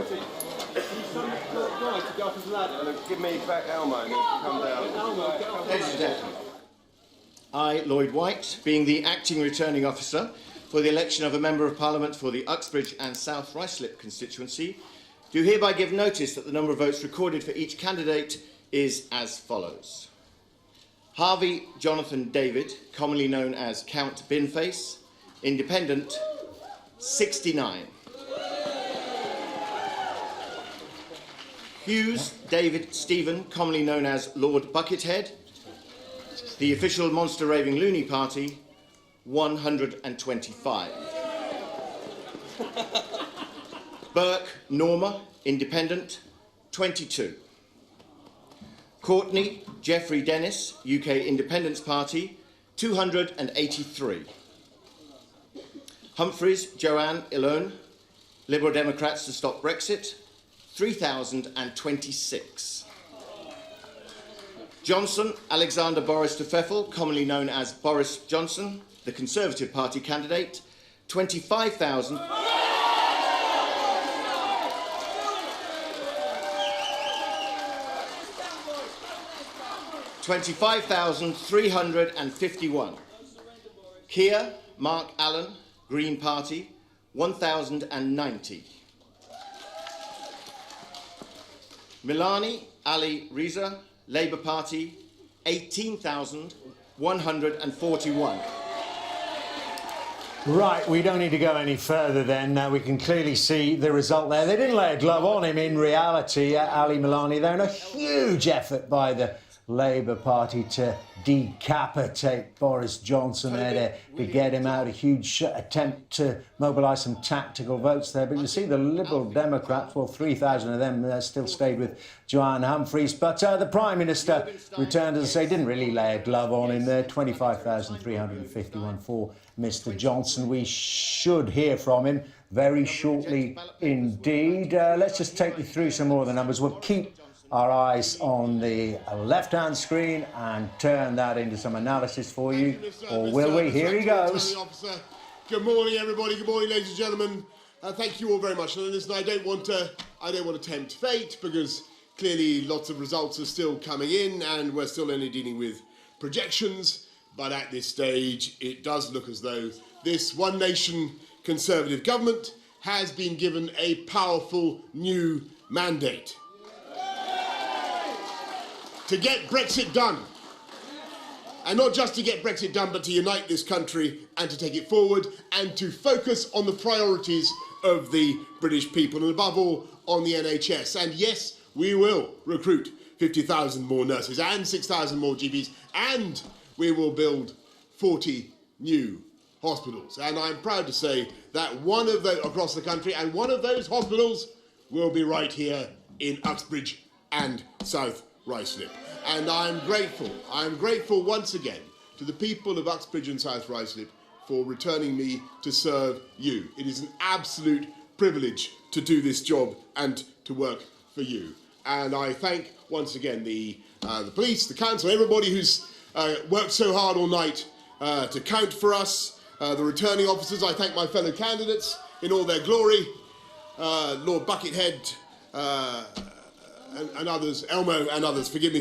security. Can you send the guy to go up his ladder and give me back Elmo and come down? Elmo, get up. Ladies and gentlemen, I, Lloyd Whyte, being the acting returning officer for the election of a Member of Parliament for the Uxbridge and South Ruislip constituency, do hereby give notice that the number of votes recorded for each candidate is as follows. Harvey Jonathan David, commonly known as Count Binface, independent, 69. Hughes David Stephen, commonly known as Lord Buckethead, the official Monster Raving Loony Party, 125. Burke Norma, independent, 22. Courtney Jeffrey Dennis, UK Independence Party, 283. Humphreys Joanne Ilone, Liberal Democrats to Stop Brexit, 3,026. Johnson Alexander Boris de Pfeffel, commonly known as Boris Johnson, the Conservative Party candidate, 25,000. 25,351. Keir Mark Allen, Green Party, 1,090. Milani Ali Reza, Labour Party, 18,141. Right, we don't need to go any further then. We can clearly see the result there. They didn't lay a glove on him in reality, Ali Milani. They're in a huge effort by the Labour Party to decapitate Boris Johnson there to get him out. A huge attempt to mobilise some tactical votes there. But you see the Liberal Democrats, well, 3,000 of them still stayed with Joanne Humphreys. But the Prime Minister returned, as I say, didn't really lay a glove on him there. 25,351 for Mr Johnson. We should hear from him very shortly indeed. Let's just take you through some more of the numbers. We'll keep our eyes on the left-hand screen and turn that into some analysis for you, or will we? Here he goes. Good morning, everybody. Good morning, ladies and gentlemen. Thank you all very much. And listen, I don't want to tempt fate, because clearly lots of results are still coming in, and we're still only dealing with projections. But at this stage, it does look as though this One Nation Conservative government has been given a powerful new mandate to get Brexit done. And not just to get Brexit done, but to unite this country and to take it forward and to focus on the priorities of the British people, and above all, on the NHS. And yes, we will recruit 50,000 more nurses and 6,000 more GPs, and we will build 40 new hospitals. And I'm proud to say that one of those across the country, and one of those hospitals will be right here in Uxbridge and South Ruislip. And I'm grateful once again to the people of Uxbridge and South Ruislip for returning me to serve you. It is an absolute privilege to do this job and to work for you. And I thank once again the police, the council, everybody who's worked so hard all night to count for us, the returning officers. I thank my fellow candidates in all their glory, Lord Buckethead, and others, Elmo and others. Forgive me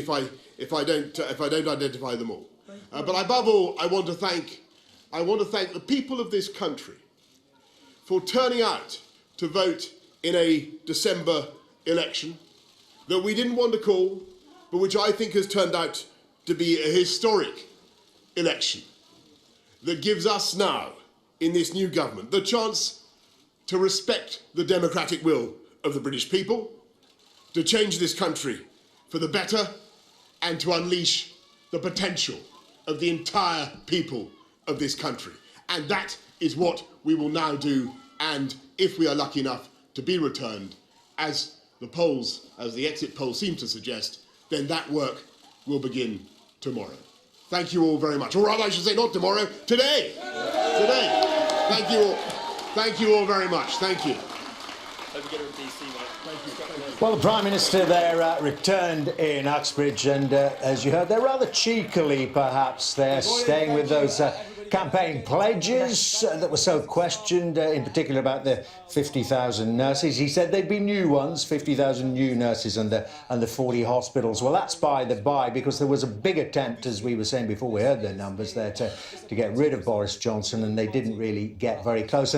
if I don't identify them all. But above all, I want to thank the people of this country for turning out to vote in a December election that we didn't want to call, but which I think has turned out to be a historic election that gives us now, in this new government, the chance to respect the democratic will of the British people, to change this country for the better, and to unleash the potential of the entire people of this country. And that is what we will now do, and if we are lucky enough to be returned, as the exit polls seem to suggest, then that work will begin tomorrow. Thank you all very much. Or rather, I should say not tomorrow, today. Today. Thank you all. Thank you all very much. Thank you. Well, the Prime Minister there returned in Uxbridge, and as you heard, they're rather cheekily, perhaps, they're staying with those campaign pledges that were so questioned, in particular about the 50,000 nurses. He said there'd be new ones, 50,000 new nurses and the 40 hospitals. Well, that's by the by, because there was a big attempt, as we were saying before we heard the numbers there, to get rid of Boris Johnson, and they didn't really get very close.